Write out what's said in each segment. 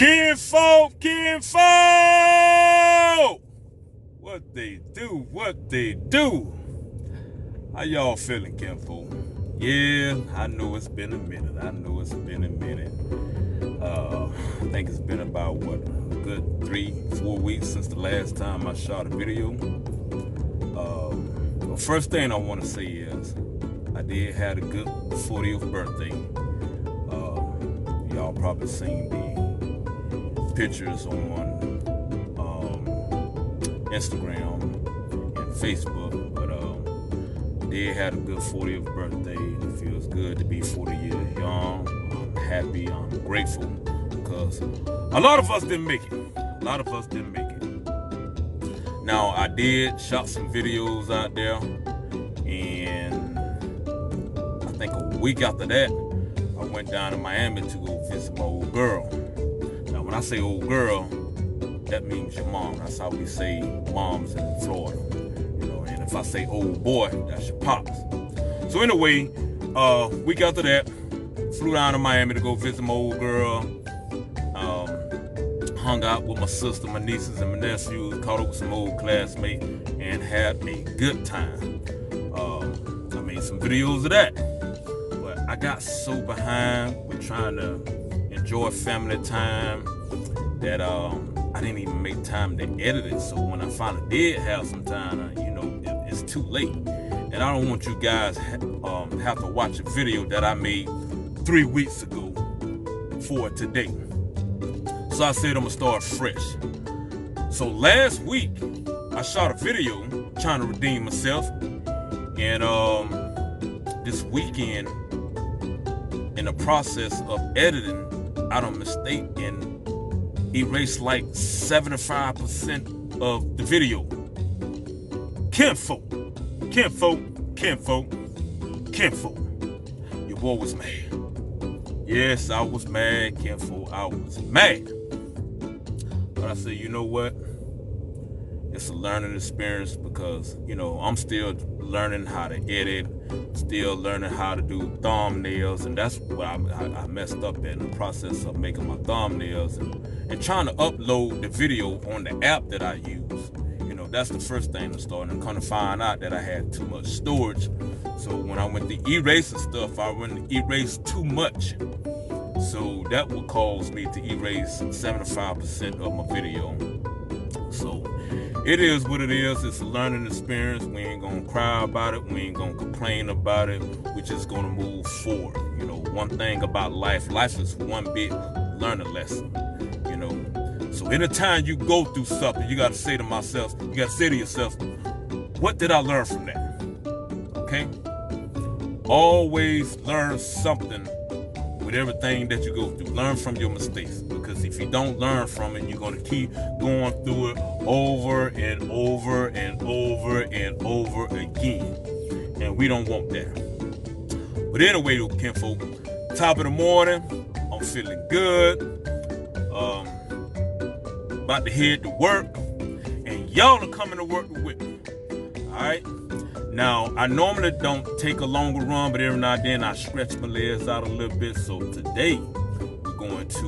Kinfolk, Kinfolk! What they do, what they do. How y'all feeling, Kinfolk? Yeah, I know it's been a minute. I think it's been about, what, a good 3-4 weeks since the last time I shot a video. The first thing I want to say is I did have a good 40th birthday. Y'all probably seen the pictures on Instagram and Facebook, but did had a good 40th birthday. It feels good to be 40 years young. I'm happy, I'm grateful, because a lot of us didn't make it. Now, I did shot some videos out there, and I think a week after that, I went down to Miami to go visit my old girl. Now, when I say old girl, that means your mom. That's how we say moms in Florida. And if I say old boy, that's your pops. So anyway, week after that, flew down to Miami to go visit my old girl. Hung out with my sister, my nieces, and my nephews, caught up with some old classmates, and had a good time. I made some videos of that. But I got so behind with trying to enjoy family time that I didn't even make time to edit it. So when I finally did have some time, it's too late. And I don't want you guys have to watch a video that I made 3 weeks ago for today. So I said I'm gonna start fresh. So last week, I shot a video trying to redeem myself. And this weekend, in the process of editing, I done mistake and erased like 75% of the video. Kinfolk. Your boy was mad. Yes, I was mad, Kinfolk. I was mad. But I said, you know what? It's a learning experience, because, I'm still learning how to edit, still learning how to do thumbnails, and that's what I messed up in the process of making my thumbnails and trying to upload the video on the app that I use. That's the first thing to start, and kind of find out that I had too much storage. So when I went to erase and stuff, I went to erase too much. So that would cause me to erase 75% of my video. So it is what it is. It's a learning experience. We ain't gonna cry about it. We ain't gonna complain about it. We're just gonna move forward. One thing about life is one big learning lesson. So anytime you go through something, you gotta say to yourself, what did I learn from that? Okay? Always learn something with everything that you go through. Learn from your mistakes, because if you don't learn from it, you're gonna keep going through it over and over and over and over again. And we don't want that. But anyway, Kinfolk, top of the morning, I'm feeling good. About to head to work, and y'all are coming to work with me. Alright? Now, I normally don't take a longer run, but every now and then I stretch my legs out a little bit. So today, we're going to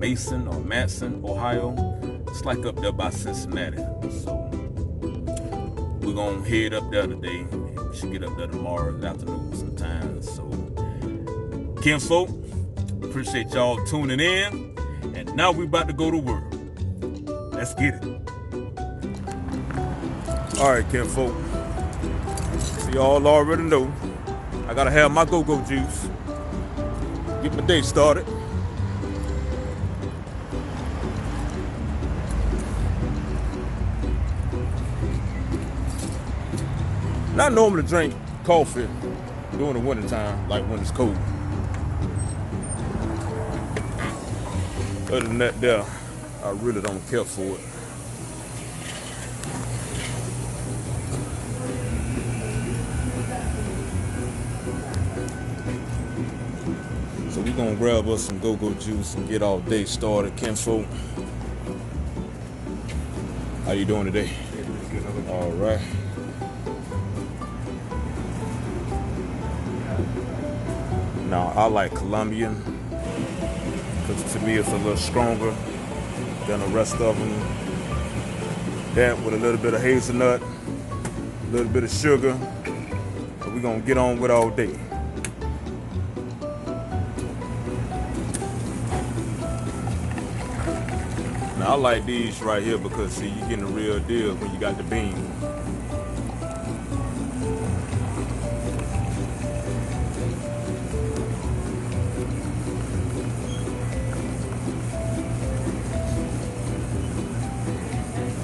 Matson, Ohio. It's like up there by Cincinnati. So we're going to head up there today. We should get up there tomorrow afternoon sometime. So, Kinfolk, appreciate y'all tuning in. And now we're about to go to work. Let's get it. All right, Kinfolk. So y'all already know I gotta have my go-go juice. Get my day started. And I normally drink coffee during the wintertime, like when it's cold. Other than that there, I really don't care for it. So we're gonna grab us some go-go juice and get our day started. Kinfolk, how you doing today? All right. Now, I like Colombian, because to me it's a little stronger than the rest of them. That with a little bit of hazelnut, a little bit of sugar. So we're gonna get on with all day. Now I like these right here because see, you're getting the real deal when you got the beans.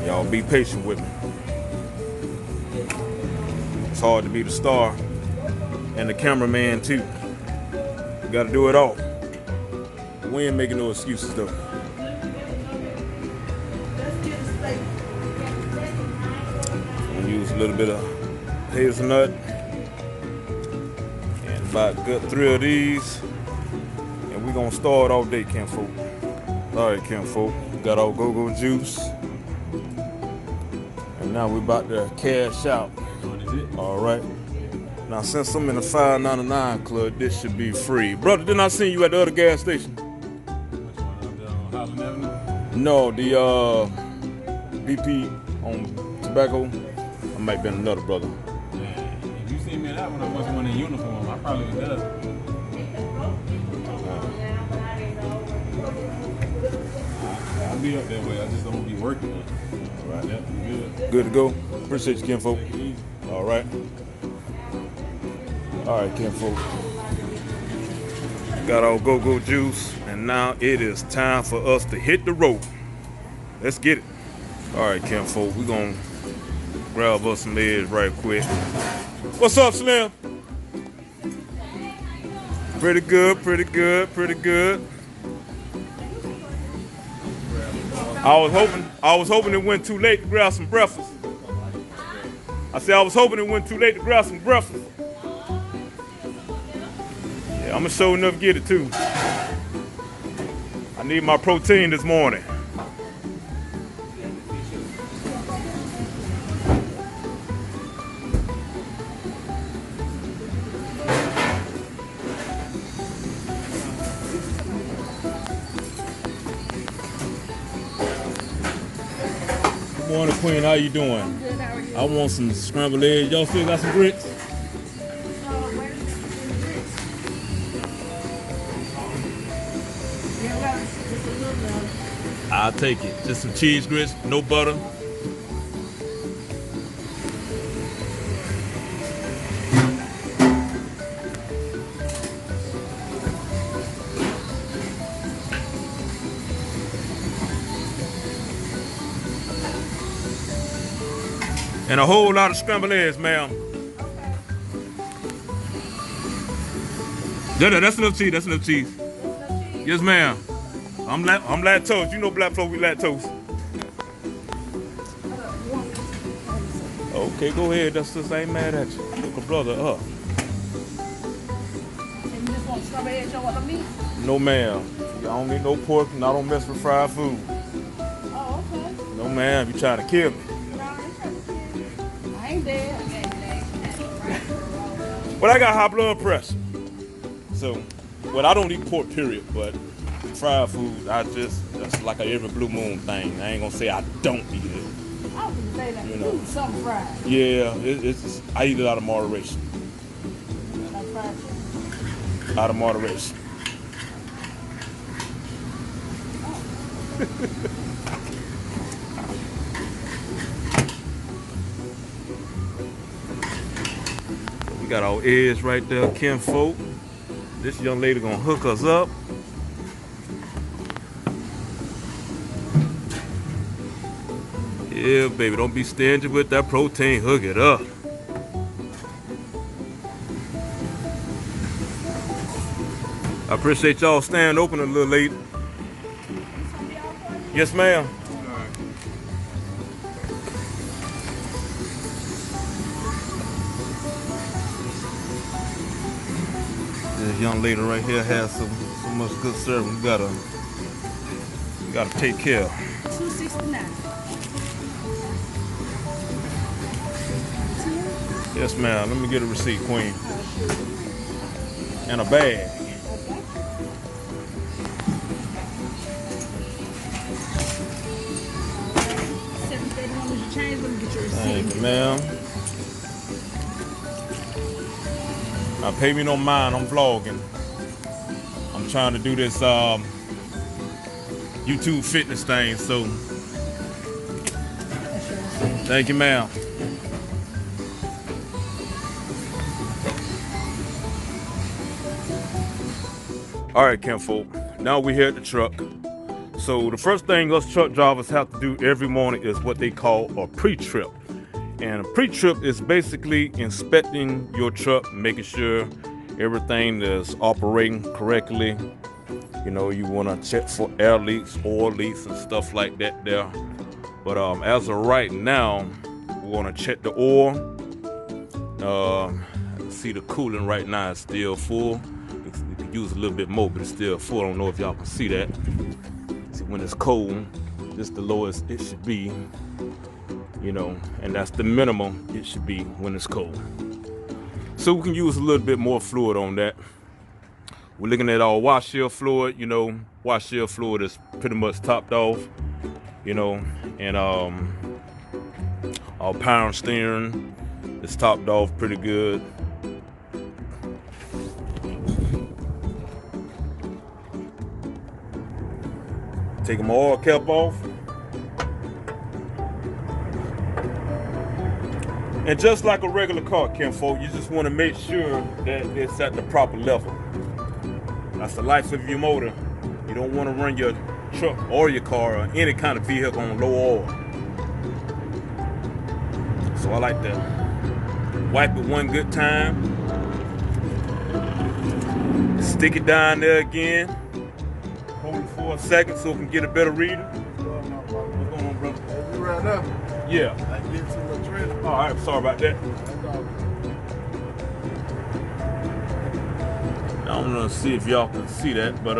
Y'all be patient with me. It's hard to be the star and the cameraman too. You gotta do it all. We ain't making no excuses though. I'm gonna use a little bit of hazelnut and about a good 3 of these. And we're gonna start all day, Kinfolk. Alright, Kinfolk. Got our go-go juice. And now we're about to cash out. Alright. Now since I'm in the $5.99 club, this should be free. Brother, didn't I see you at the other gas station? Which one? On Highland Avenue? No, the BP on tobacco. I might be another brother. Yeah. If you see me at that one, I wasn't one in uniform. I probably was there. I'll be up that way. I just don't be working. All right. Yep, you good. Good to go. Appreciate you, Kinfolk. All right. All right, Kinfolk. Got our go-go juice, and now it is time for us to hit the road. Let's get it. All right, Kinfolk. We're gonna grab us some eggs right quick. What's up, Slim? Pretty good, pretty good, pretty good. I was hoping it went too late to grab some breakfast. I said I was hoping it went too late to grab some breakfast. Yeah, I'm gonna sure enough get it too. I need my protein this morning. Good morning, Queen. How you doing? I'm good. How are you? I want some scrambled eggs. Y'all still got some grits? I'll take it. Just some cheese grits, no butter. And a whole lot of scrambled eggs, ma'am. That's enough cheese. That's enough cheese. Yes, ma'am. I'm lactose. You know black folk, we lactose. Okay, go ahead. That's just ain't mad at you. Look a brother up. And you just want strawberry eggs, you don't want the meat? No, ma'am. I don't need no pork, and I don't mess with fried food. Oh, okay. No, ma'am. You trying to kill me. No, I ain't dead. But I got high blood pressure. So, well, I don't eat pork, period, but fried food, that's like a every blue moon thing. I ain't gonna say I don't eat it. I was gonna say that. You know. Something fried. Yeah, it's I eat it out of moderation. Like fried chicken. Out of moderation. We got our eggs right there, Kinfolk. This young lady gonna hook us up. Yeah, baby, don't be stingy with that protein. Hook it up. I appreciate y'all staying open a little late. Yes, ma'am. This young lady right here has so much good service. We gotta take care of. $2.69. Yes, ma'am. Let me get a receipt, Queen. And a bag. change. Let me get your receipt. Thank you, ma'am. Now, pay me no mind. I'm vlogging. I'm trying to do this YouTube fitness thing. So, thank you, ma'am. All right, Kinfolk. Now we're here at the truck. So the first thing us truck drivers have to do every morning is what they call a pre-trip. And a pre-trip is basically inspecting your truck, making sure everything is operating correctly. You know, you want to check for air leaks, oil leaks, and stuff like that there. But as of right now, we want to check the oil. See the coolant right now is still full. We could use a little bit more, but it's still full. I don't know if y'all can see that. See, when it's cold, this is the lowest it should be, you know, and that's the minimum it should be when it's cold. So we can use a little bit more fluid on that. We're looking at our wash shield fluid. You know, wash shield fluid is pretty much topped off, you know, and our power steering is topped off pretty good. Taking my oil cap off. And just like a regular car, Kinfolk, you just want to make sure that it's at the proper level. That's the life of your motor. You don't want to run your truck or your car or any kind of vehicle on low oil. So I like to wipe it one good time. Stick it down there again. Hold it for a second so it can get a better reading. What's going on, brother? You right now? Yeah. I can get to the trailer. All right, sorry about that. I'm gonna see if y'all can see that, but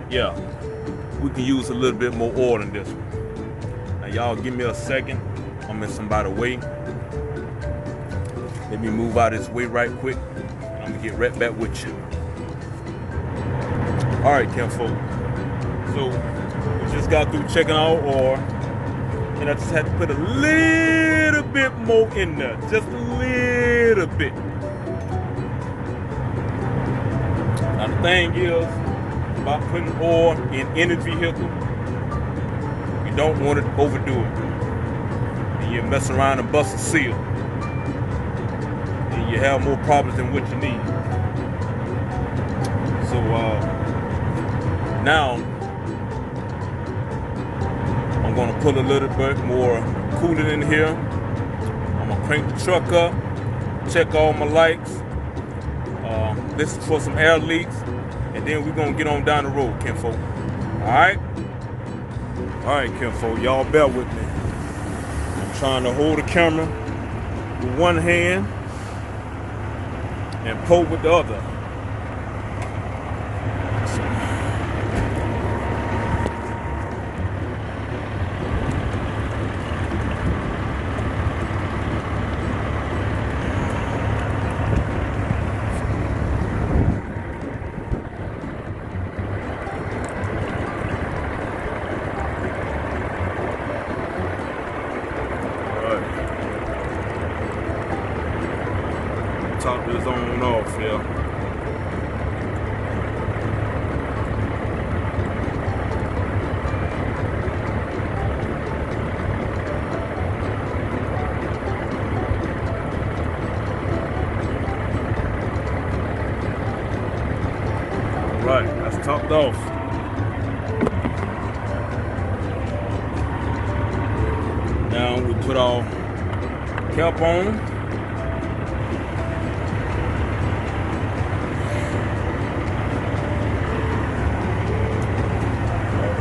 yeah, we can use a little bit more oil in this one. Now y'all give me a second. I'm in somebody's way. Let me move out of this way right quick. I'm gonna get right back with you. All right, Kinfolk. So we just got through checking our oil, and I just had to put a little bit more in there, just a little bit. Now the thing is about putting oil in any vehicle, you don't want to overdo it. And you mess around and bust a seal, and you have more problems than what you need. So now I'm gonna put a little bit more coolant in here. I'm gonna crank the truck up, check all my lights, listen for some air leaks, and then we're gonna get on down the road, Kinfolk. Alright? Alright, Kinfolk, y'all bear with me. I'm trying to hold the camera with one hand and pull with the other. Top this on and off, yeah. Right, that's topped off. Now we put our cap on.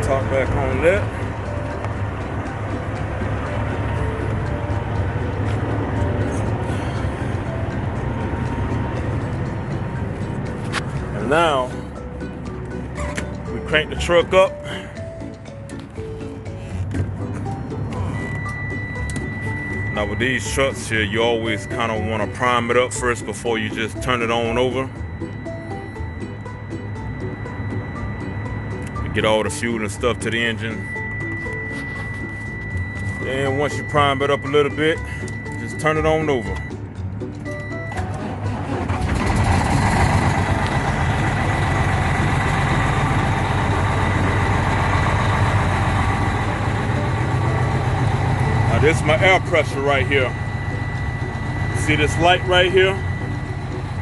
Top back on that. And now we crank the truck up. Now with these trucks here, you always kind of want to prime it up first before you just turn it on over. To get all the fuel and stuff to the engine. And once you prime it up a little bit, just turn it on over. Now this is my air pressure right here. See this light right here?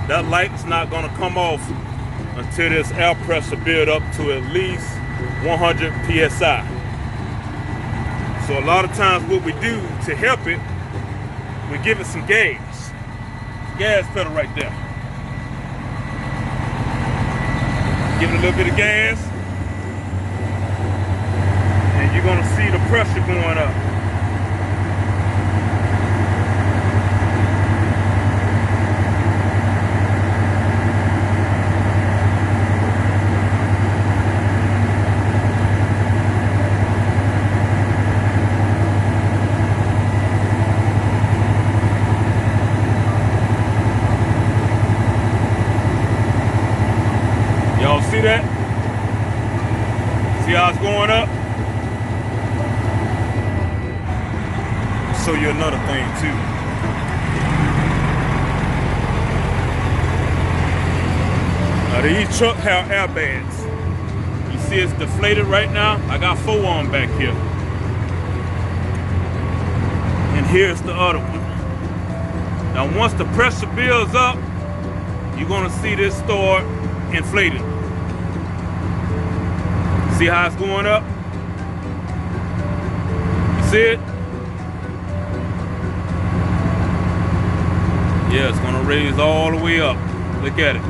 That light's not gonna come off until this air pressure build up to at least 100 PSI. So a lot of times what we do to help it, we give it some gas. Gas pedal right there. Give it a little bit of gas, and you're gonna see the pressure going up. Y'all see that? See how it's going up? I'll show you another thing too. Now these trucks have airbags. You see it's deflated right now? I got 4 on them back here. And here's the other one. Now once the pressure builds up, you're gonna see this start inflating. See how it's going up? You see it? Yeah, it's gonna raise all the way up. Look at it.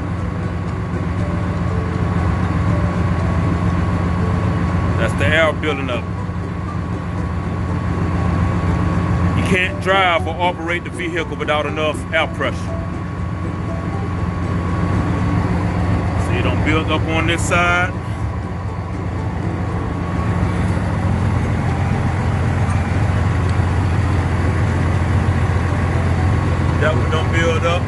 That's the air building up. You can't drive or operate the vehicle without enough air pressure. See, it don't build up on this side. That one don't build up.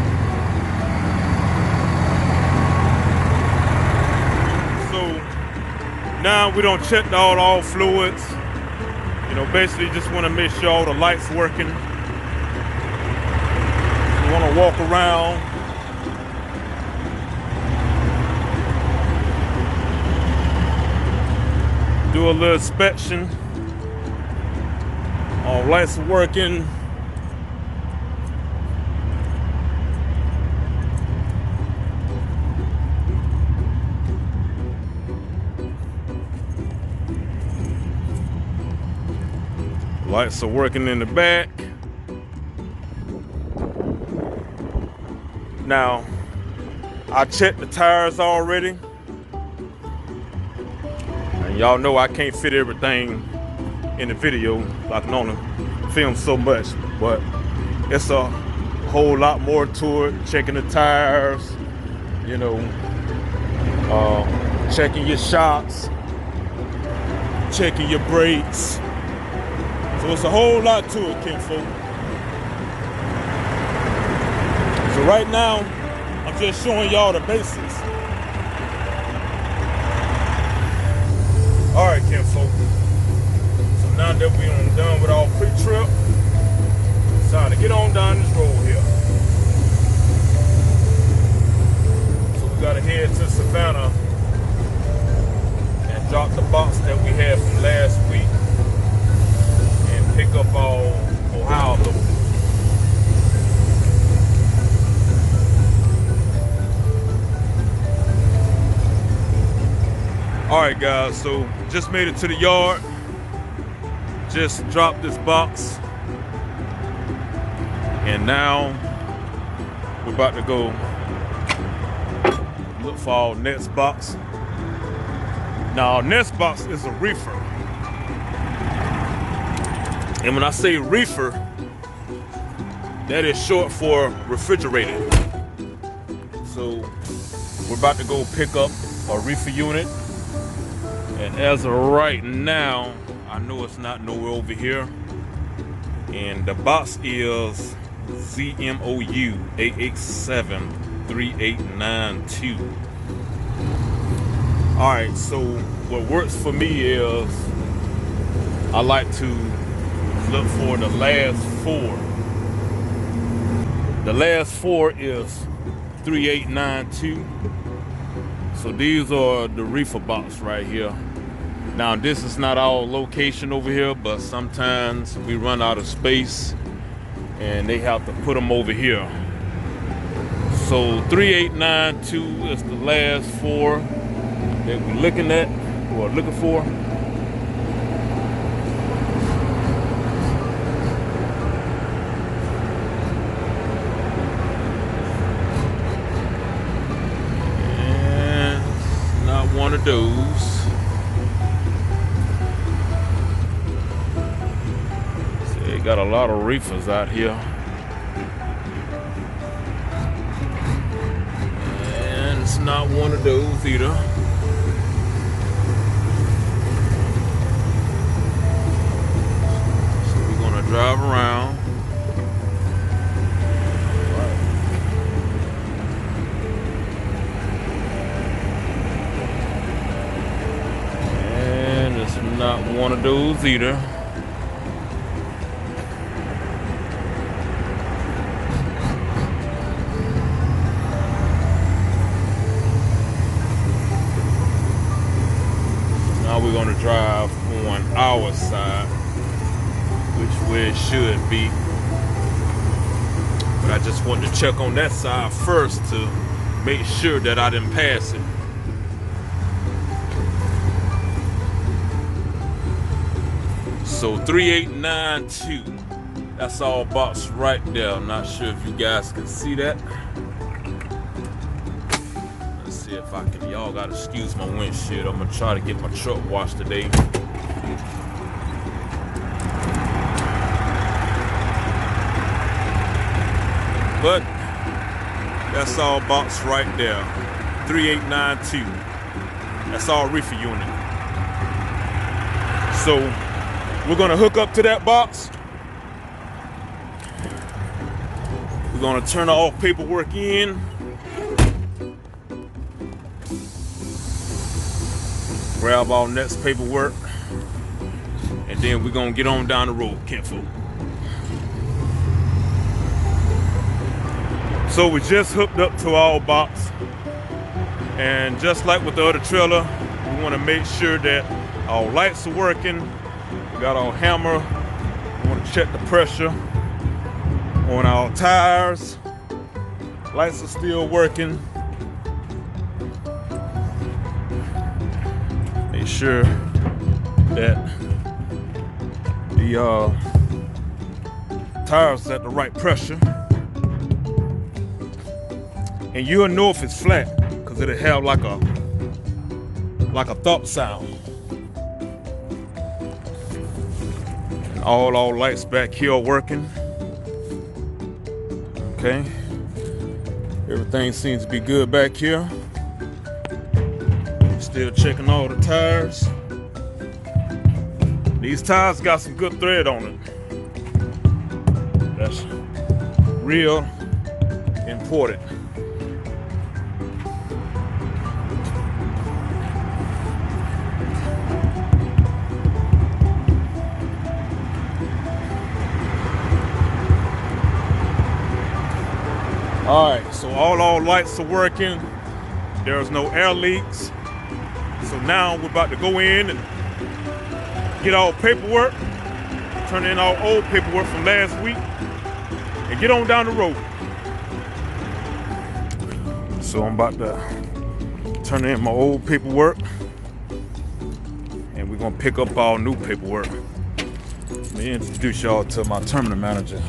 So now we don't check all fluids. You know, basically just want to make sure all the lights working. You want to walk around. Do a little inspection. All lights are working. Lights are working in the back. Now, I checked the tires already. And y'all know I can't fit everything in the video. I can only film so much, but it's a whole lot more to it. Checking the tires, you know, checking your shocks, checking your brakes. So it's a whole lot to it, Kinfolk. So right now, I'm just showing y'all the basics. All right, Kinfolk. So now that we're done with our pre-trip, it's time to get on down this road here. So we gotta head to Savannah and drop the box that we had from last week. Pick up our Ohio load. Alright guys, so just made it to the yard. Just dropped this box. And now we're about to go look for our next box. Now our next box is a reefer. And when I say reefer, that is short for refrigerated. So we're about to go pick up a reefer unit. And as of right now, I know it's not nowhere over here. And the box is ZMOU 8873892. All right, so what works for me is I like to look for the last four. The last four is 3892. So these are the reefer box right here. Now this is not our location over here, but sometimes we run out of space and they have to put them over here. So 3892 is the last four that we're looking at or looking for. And it's not one of those. See, they got a lot of reefers out here. It's not one of those either. So we're gonna drive around. And it's not one of those either. Now we're gonna drive on our side, which way it should be. But I just wanted to check on that side first to make sure that I didn't pass it. So 3892, that's all box right there. I'm not sure if you guys can see that. See if I can. Y'all gotta excuse my windshield. I'm gonna try to get my truck washed today. But that's all box right there. 3892. That's all reefer unit. So we're gonna hook up to that box. We're gonna turn all paperwork in. Grab all next paperwork, and then we're gonna get on down the road, Kinfolk. So we just hooked up to our box, and just like with the other trailer, we want to make sure that our lights are working. We got our hammer. We want to check the pressure on our tires. Lights are still working. Make sure that the tires at the right pressure, and you'll know if it's flat because it'll have like a thump sound. And all our lights back here are working. Okay, everything seems to be good back here. Still checking all the tires. These tires got some good thread on it. That's real important. All right, so all our lights are working. There's no air leaks. So now we're about to go in and get our paperwork, turn in our old paperwork from last week, and get on down the road. So I'm about to turn in my old paperwork, and we're gonna pick up our new paperwork. Let me introduce y'all to my terminal manager.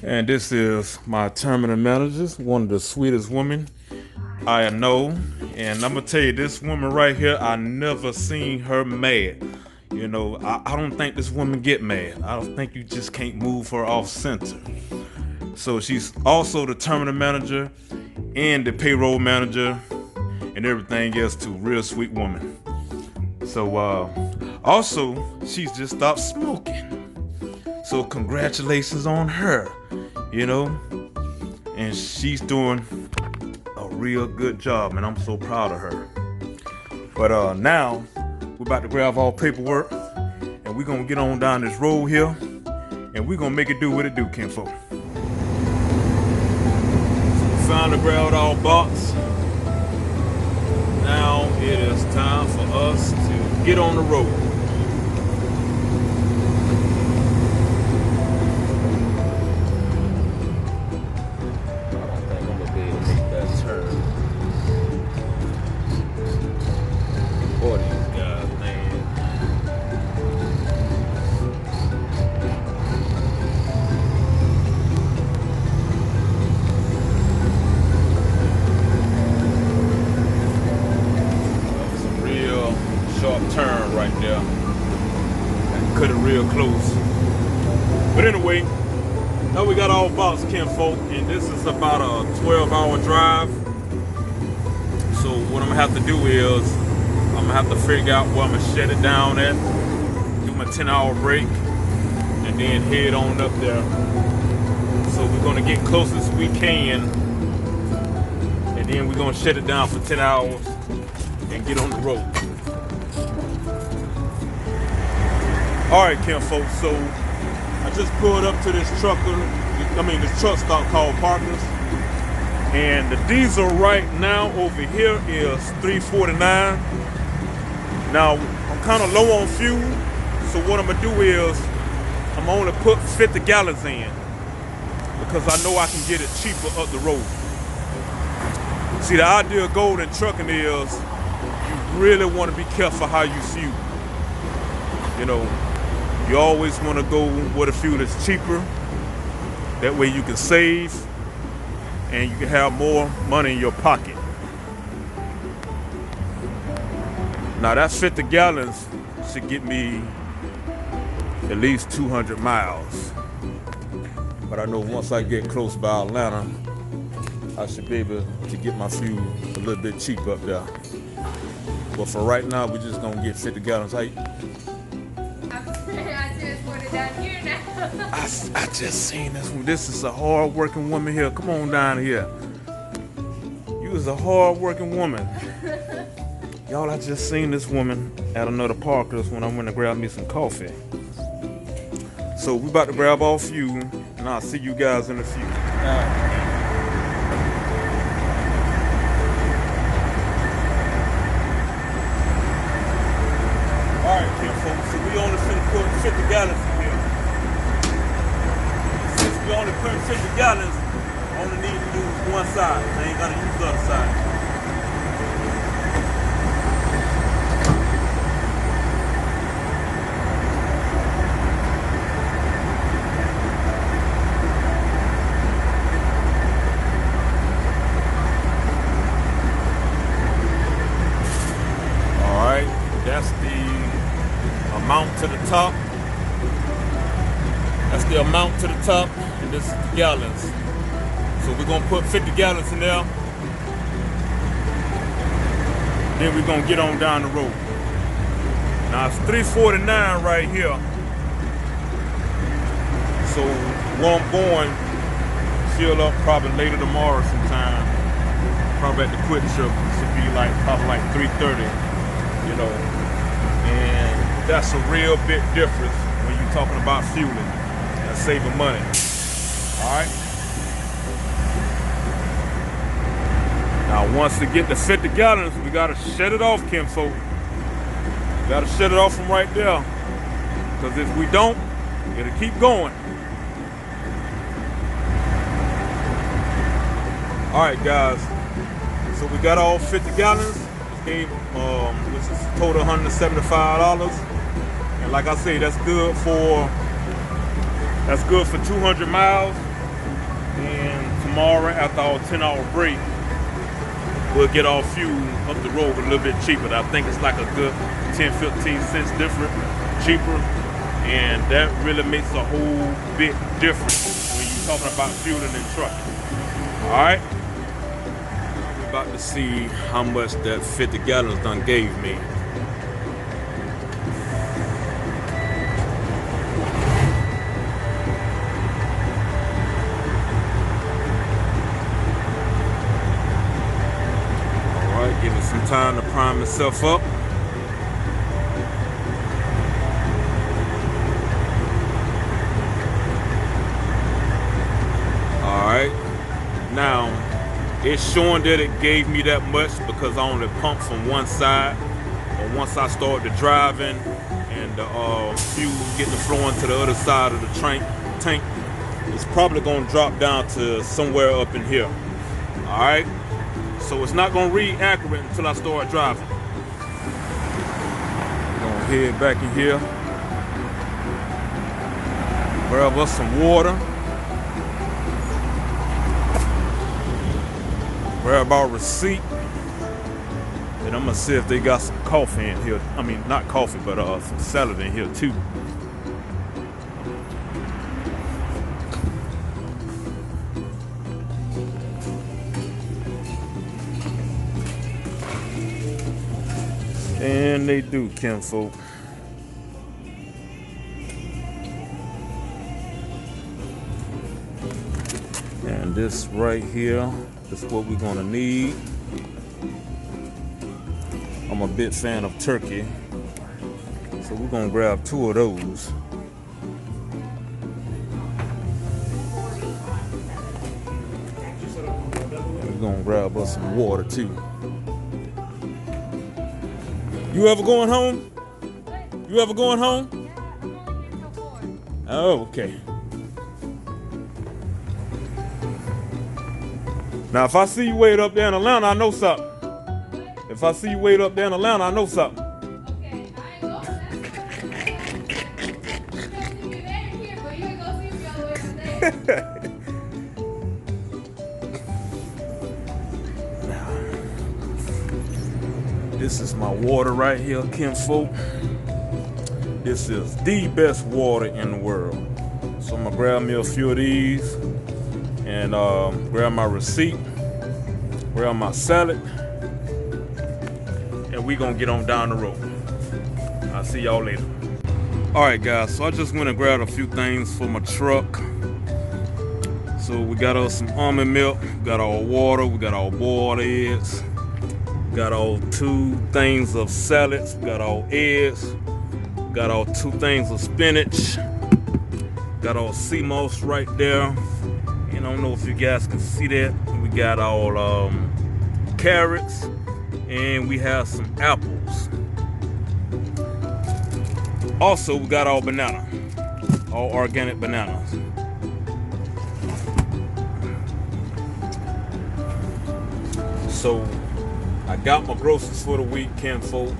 And this is my terminal manager, one of the sweetest women I know. And I'm gonna tell you, this woman right here, I never seen her mad. You know, I don't think this woman get mad. I don't think you just can't move her off center. So she's also the terminal manager and the payroll manager and everything else too. Real sweet woman. So also, she's just stopped smoking. So congratulations on her, you know. And she's doing real good job, and I'm so proud of her. But now we're about to grab all paperwork, and we're gonna get on down this road here, and we're gonna make it do what it do, Kinfolk. Finally grabbed our box. Now it is time for us to get on the road. I don't think I'm gonna be able to make that turn. Boy, these guys, man. That was a real sharp turn right there. Cut it real close. But anyway, now we got all box, Kinfolk, and this is about a 12-hour drive. So what I'm gonna have to do is I'm gonna have to figure out where I'm gonna shut it down at, do my 10-hour break, and then head on up there. So we're gonna get close as we can, and then we're gonna shut it down for 10 hours and get on the road. All right, Kinfolk, so I just pulled up to this this truck stop called Parker's. And the diesel right now over here is $3.49. Now, I'm kind of low on fuel, so what I'm gonna do is I'm gonna only put 50 gallons in because I know I can get it cheaper up the road. See, the idea of gold in trucking is you really want to be careful how you fuel. You know, you always want to go where the fuel is cheaper. That way you can save and you can have more money in your pocket. Now that 50 gallons should get me at least 200 miles. But I know once I get close by Atlanta, I should be able to get my fuel a little bit cheap up there. But for right now, we're just gonna get 50 gallons. I just put it down here now. I just seen this one. This is a hard-working woman here. Come on down here. You is a hard-working woman. Y'all, I just seen this woman at another Parker's when I went to grab me some coffee. So we about to grab all fuel, and I'll see you guys in a few. Alright, Kinfolk, so we only finna put 50 gallons in here. Since we only put 50 gallons, I only need to use one side. I ain't gotta use the other side. Alright, that's the amount to the top. That's the amount to the top, and this is the gallons. So we're gonna put 50 gallons in there. Then we're gonna get on down the road. Now it's 3:49 right here. So where I'm going, fill up probably later tomorrow sometime. Probably at the quick trip. Should be probably like 3:30, you know. And that's a real big difference when you're talking about fueling and saving money. All right. Now, once we get to 50 gallons, we gotta shut it off, Kinfolk. We gotta shut it off from right there. Because if we don't, it'll keep going. All right, guys. So we got all 50 gallons. Which is total $175. And like I say, that's good for 200 miles. And tomorrow, after our 10-hour break, we'll get our fuel up the road a little bit cheaper. I think it's like a good 10-15 cents different, cheaper. And that really makes a whole big difference when you're talking about fueling and trucking. All right? We're about to see how much that 50 gallons done gave me. time to prime itself up. Alright. Now, it's showing that it gave me that much because I only pumped from one side. But once I started driving and the fuel getting flowing to the other side of the tank, it's probably going to drop down to somewhere up in here. Alright? So it's not going to read accurate until I start driving. Going to head back in here. Grab us some water. Grab our receipt. And I'm going to see if they got some coffee in here. I mean, not coffee, but some salad in here too. And they do, Kinfolk. And this right here is what we're gonna need. I'm a big fan of turkey, so we're gonna grab 2 of those. And we're gonna grab us some water too. You ever going home? You ever going home? Oh, okay. Now, if I see you wait up there in Atlanta, I know something. If I see you wait up there in Atlanta, I know something. Okay, I ain't going to be there here, but you ain't gonna see me all the way up there. This is my water right here, Kinfolk. This is the best water in the world. So I'm gonna grab me a few of these and grab my receipt, grab my salad, and we gonna get on down the road. I'll see y'all later. All right, guys, so I just went and grabbed a few things for my truck. So we got us some almond milk, we got our water, we got our boiled eggs, we got our 2 things of salads, we got our eggs, we got our 2 things of spinach, got our sea moss right there. And I don't know if you guys can see that. We got our carrots, and we have some apples. Also, we got our banana, all organic bananas. So I got my groceries for the week, Kinfolk,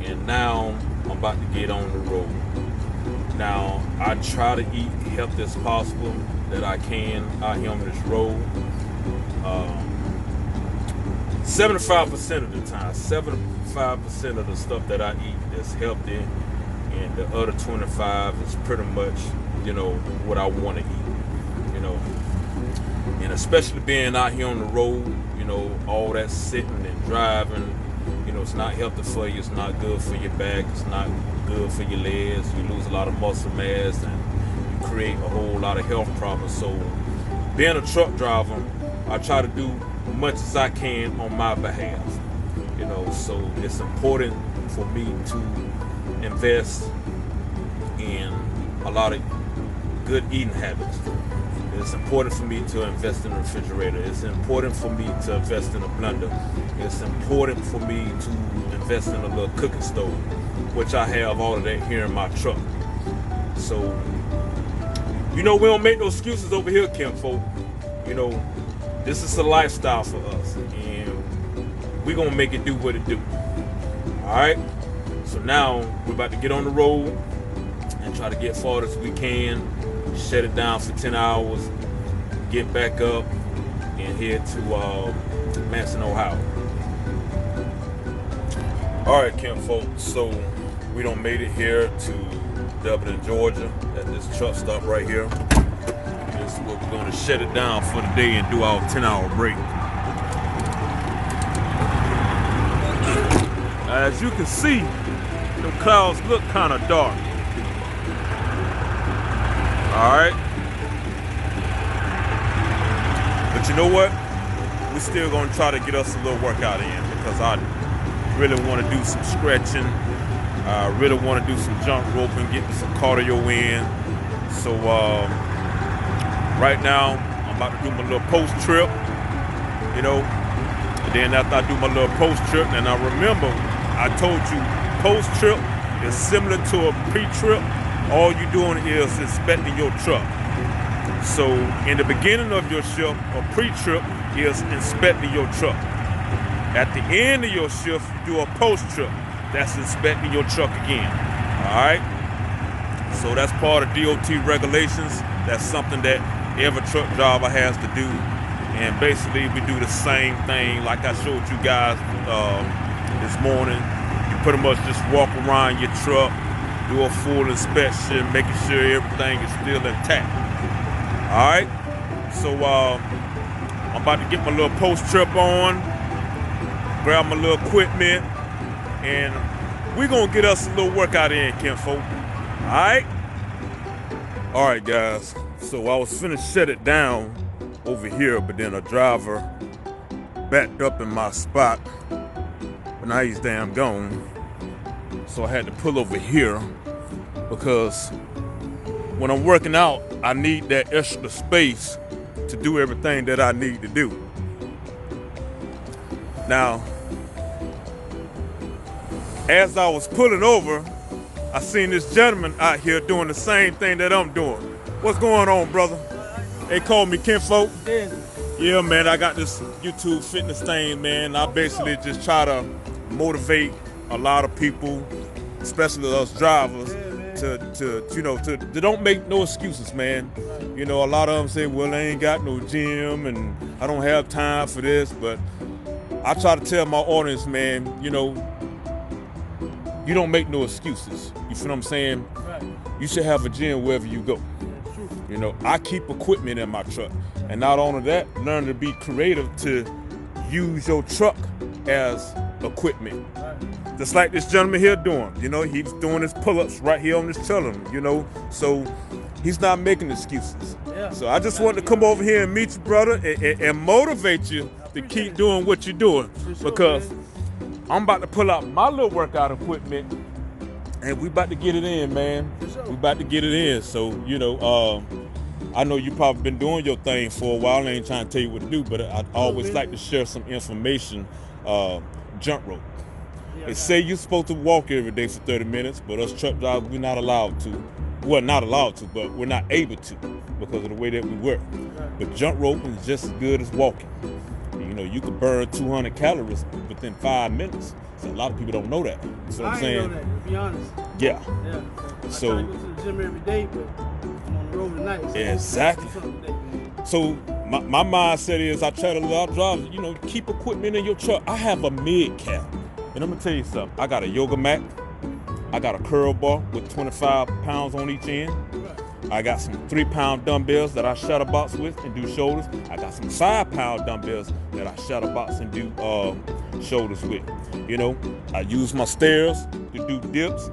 and now I'm about to get on the road. Now, I try to eat healthy as possible that I can out here on this road. 75% of the time, 75% of the stuff that I eat is healthy, and the other 25 is pretty much, what I want to eat, And especially being out here on the road, all that sitting and driving, it's not healthy for you. It's not good for your back. It's not good for your legs. You lose a lot of muscle mass and you create a whole lot of health problems. So being a truck driver, I try to do as much as I can on my behalf. So it's important for me to invest in a lot of good eating habits. It's important for me to invest in a refrigerator. It's important for me to invest in a blender. It's important for me to invest in a little cooking stove, which I have all of that here in my truck. So, we don't make no excuses over here, Kinfolk. This is a lifestyle for us, and we're gonna make it do what it do. All right. So now we're about to get on the road and try to get far as we can. Shut it down for 10 hours, get back up, and head to Manson, Ohio. All right, Kinfolk, so we done made it here to Dublin, Georgia, at this truck stop right here. This is where we're gonna shut it down for the day and do our 10-hour break. As you can see, the clouds look kind of dark. Alright. But you know what? We're still gonna try to get us a little workout in because really want to do some stretching. I really want to do some jump roping, get some cardio in. So right now, I'm about to do my little post trip, you know. And then after I do my little post trip, and I remember I told you post trip is similar to a pre-trip. All you're doing is inspecting your truck. So in the beginning of your shift, a pre-trip is inspecting your truck. At the end of your shift, you do a post-trip. That's inspecting your truck again. All right? So that's part of DOT regulations. That's something that every truck driver has to do. And basically, we do the same thing like I showed you guys this morning. You pretty much just walk around your truck, do a full inspection, making sure everything is still intact. All right? So I'm about to get my little post-trip on, grab my little equipment, and we're going to get us a little workout in, Kinfolk. All right? All right, guys. So I was finna shut it down over here, but then a driver backed up in my spot. But now he's damn gone. So I had to pull over here because when I'm working out, I need that extra space to do everything that I need to do. Now, as I was pulling over, I seen this gentleman out here doing the same thing that I'm doing. What's going on, brother? They call me Kinfolk. Yeah, man, I got this YouTube fitness thing, man. I basically just try to motivate a lot of people, especially us drivers, to don't make no excuses, man. You know, a lot of them say, well, I ain't got no gym and I don't have time for this, but I try to tell my audience, man, you know, you don't make no excuses. You feel what I'm saying? Right. You should have a gym wherever you go. You know, I keep equipment in my truck. And not only that, learn to be creative to use your truck as equipment. Right. Just like this gentleman here doing. You know, he's doing his pull-ups right here on this trailer, you know. So he's not making excuses. Yeah. So I just wanted to come over here and meet you, brother, and motivate you to keep doing what you're doing. Sure, Because man. I'm about to pull out my little workout equipment and we about to get it in, man. Sure. We about to get it in. So, you know, I know you probably been doing your thing for a while. I ain't trying to tell you what to do, but I always like to share some information. Jump rope. Yeah, They say you're supposed to walk every day for 30 minutes, but us truck drivers, we're not allowed to. Well, not allowed to, but we're not able to because of the way that we work. Right. But jump roping is just as good as walking. You know, you can burn 200 calories within 5 minutes. So a lot of people don't know that. You know what I'm saying? I ain't know that, to be honest. Yeah. Yeah. I So- try to go to the gym every day, but I'm on the road tonight. So Exactly. I'm doing something today, man. So my mindset is I try to let our drivers, you know, keep equipment in your truck. I have a mid cap. And I'm gonna tell you something. I got a yoga mat. I got a curl bar with 25 pounds on each end. Right. I got some 3-pound dumbbells that I shadow box with and do shoulders. I got some 5-pound dumbbells that I shadow box and do shoulders with. You know, I use my stairs to do dips.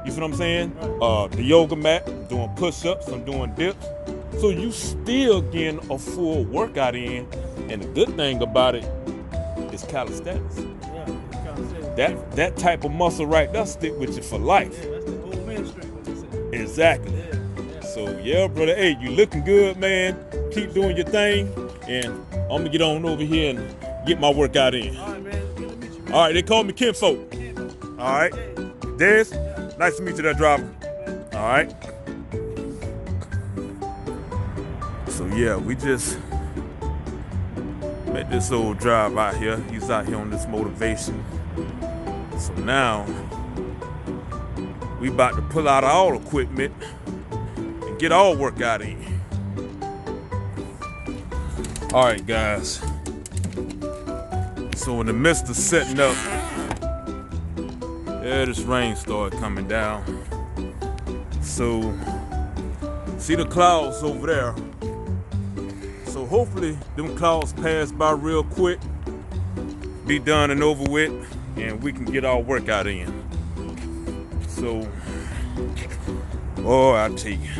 You feel what I'm saying? The yoga mat, I'm doing push-ups, I'm doing dips. So you still getting a full workout in. And the good thing about it is calisthenics. Yeah. That type of muscle right there stick with you for life. Yeah, that's the old man strength, what they say. Exactly. Yeah. So yeah, brother, hey, you looking good, man. Keep doing your thing, and I'm gonna get on over here and get my workout in. All right, man. Good to meet you, man. All right, they call me Kinfolk. All right, Des, nice to meet you, that driver. All right. So yeah, we just met this old driver out here. He's out here on this motivation. So now we about to pull out our equipment and get our workout in. All right, guys. So in the midst of setting up, yeah, this rain started coming down. So see the clouds over there. So hopefully them clouds pass by real quick, be done and over with, and we can get our workout in. So, oh, I tell you,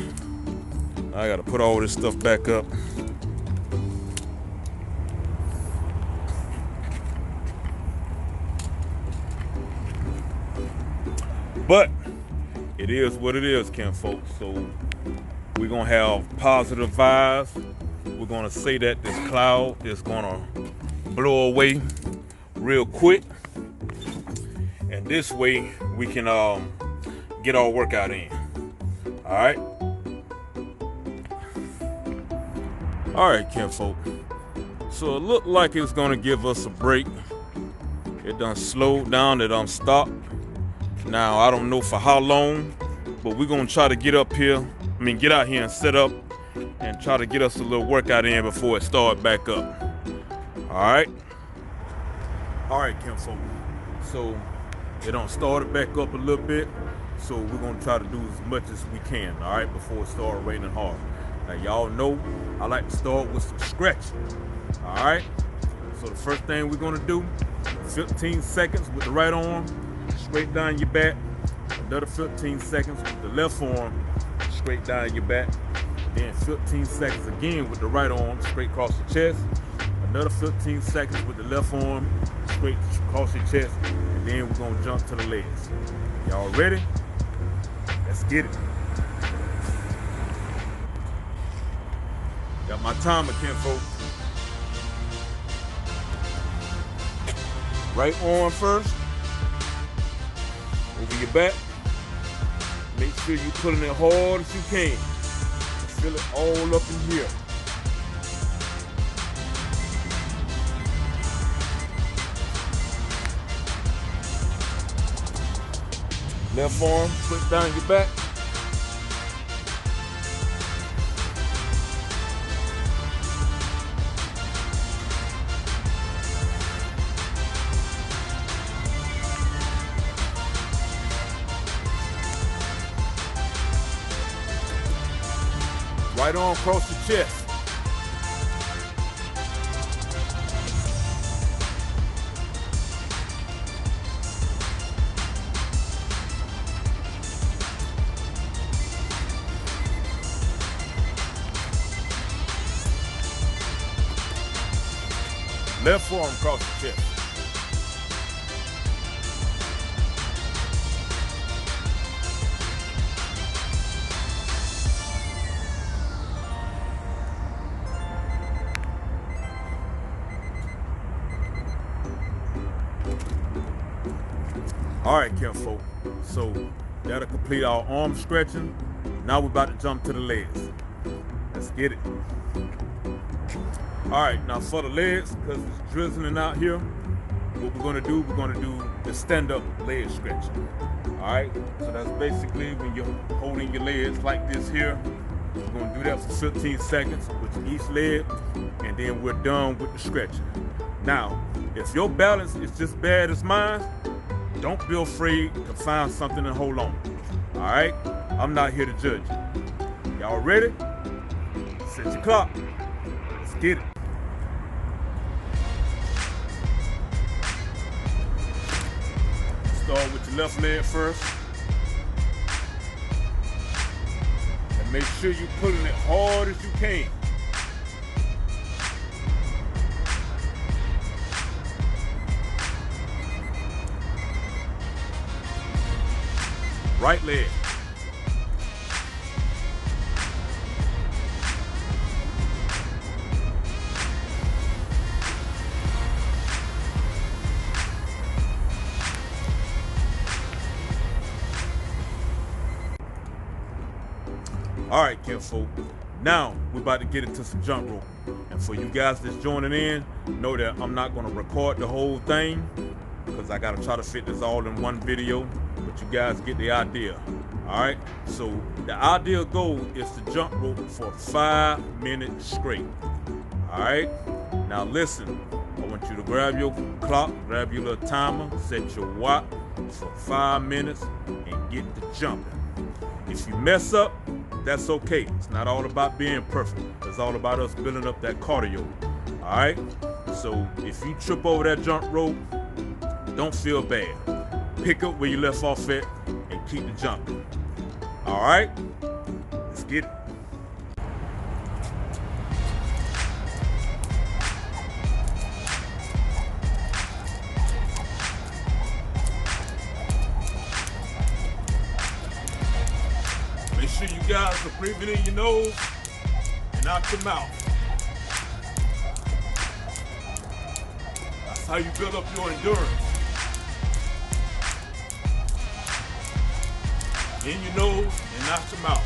I gotta put all this stuff back up. But it is what it is, Kinfolk. So we're gonna have positive vibes. We're gonna say that this cloud is gonna blow away real quick, and this way we can get our workout in. All right. All right, Kinfolk. So it looked like it's gonna give us a break. It done slowed down. It done stopped. Now I don't know for how long, but we're gonna try to get up here. Get out here and set up and try to get us a little workout in before it start back up. All right. All right, Kinfolk. So it done started back up a little bit. So we're gonna try to do as much as we can. All right, before it start raining hard. Now y'all know I like to start with some stretching. All right. So the first thing we're gonna do, 15 seconds with the right arm, straight down your back. Another 15 seconds with the left arm, straight down your back. Then 15 seconds again with the right arm, straight across the chest. Another 15 seconds with the left arm, straight across your chest. And then we're gonna jump to the legs. Y'all ready? Let's get it. Got my timer, Kinfolk. Right arm first. Over your back. Make sure you're pulling it hard as you can. Feel it all up in here. Left arm, put down your back. Right arm across the chest. Left arm across the chest. All right, Kinfolk. So that'll complete our arm stretching. Now we're about to jump to the legs. Let's get it. All right, now for the legs, because it's drizzling out here, what we're gonna do the stand-up leg stretching. All right, so that's basically when you're holding your legs like this here. We're gonna do that for 15 seconds with each leg, and then we're done with the stretching. Now, if your balance is just bad as mine, don't be afraid to find something and hold on. All right, I'm not here to judge you. Y'all ready? Set your clock. Let's get it. Start with your left leg first. And make sure you're pulling it hard as you can. Right leg. All right, Kinfolk. Now we're about to get into some jump rope. And for you guys that's joining in, know that I'm not gonna record the whole thing because I gotta try to fit this all in one video, but you guys get the idea. All right, so the ideal goal is to jump rope for 5 minutes straight. All right, now listen, I want you to grab your clock, grab your little timer, set your watt for 5 minutes and get to jumping. If you mess up, that's okay. It's not all about being perfect. It's all about us building up that cardio. All right, so if you trip over that jump rope, don't feel bad. Pick up where you left off at and keep the jumping. All right, let's get it. Breathe it in your nose and out your mouth. That's how you build up your endurance. In your nose and out your mouth.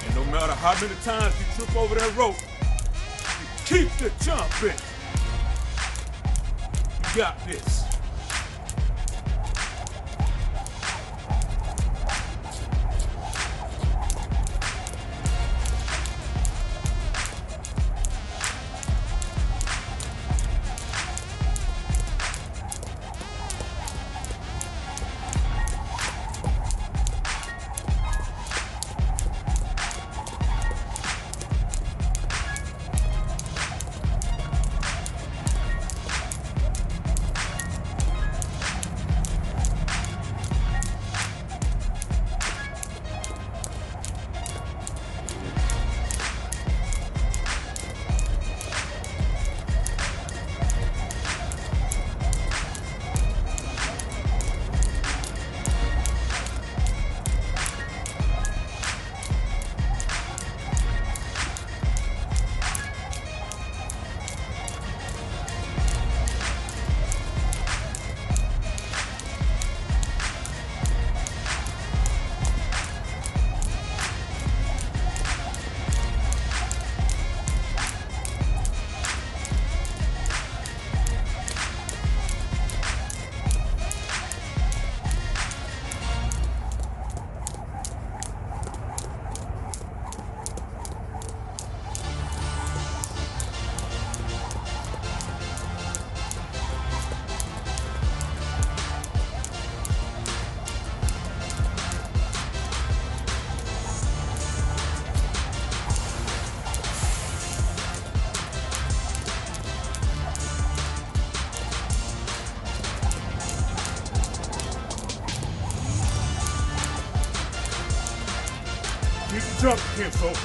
And no matter how many times you trip over that rope, you keep the jumping. You got this. Keep the jump, Kinfolk.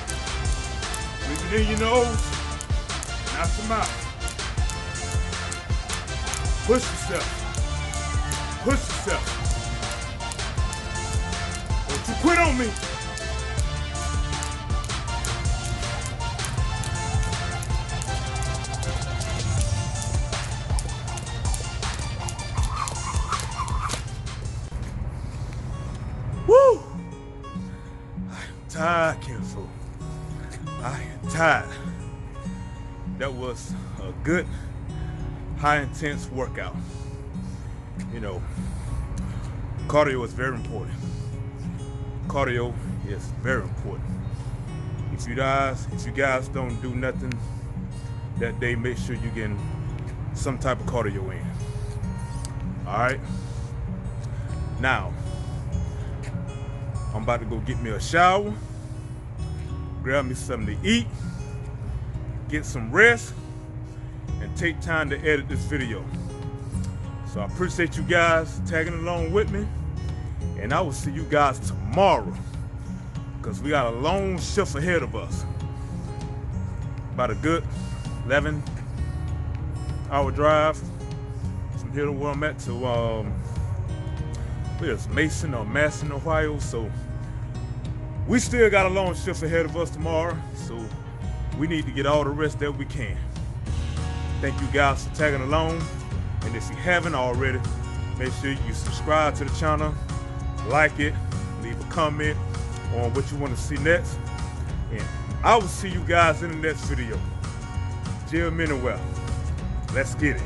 Breathe it in your nose, and out your mouth. Push yourself. Push yourself. Don't you quit on me. Woo! Tired, Kinfolk. I am tired. That was a good, high intense workout. You know, cardio is very important. Cardio is very important. If you guys don't do nothing that day, make sure you're getting some type of cardio in. All right. Now, I'm about to go get me a shower, grab me something to eat, get some rest, and take time to edit this video. So I appreciate you guys tagging along with me, and I will see you guys tomorrow, because we got a long shift ahead of us. About a good 11-hour drive from here to where I'm at to where's Mason or Masson, Ohio. So we still got a long shift ahead of us tomorrow, so we need to get all the rest that we can. Thank you guys for tagging along, and if you haven't already, make sure you subscribe to the channel, like it, leave a comment on what you want to see next, and I will see you guys in the next video. Jill Minwell, let's get it.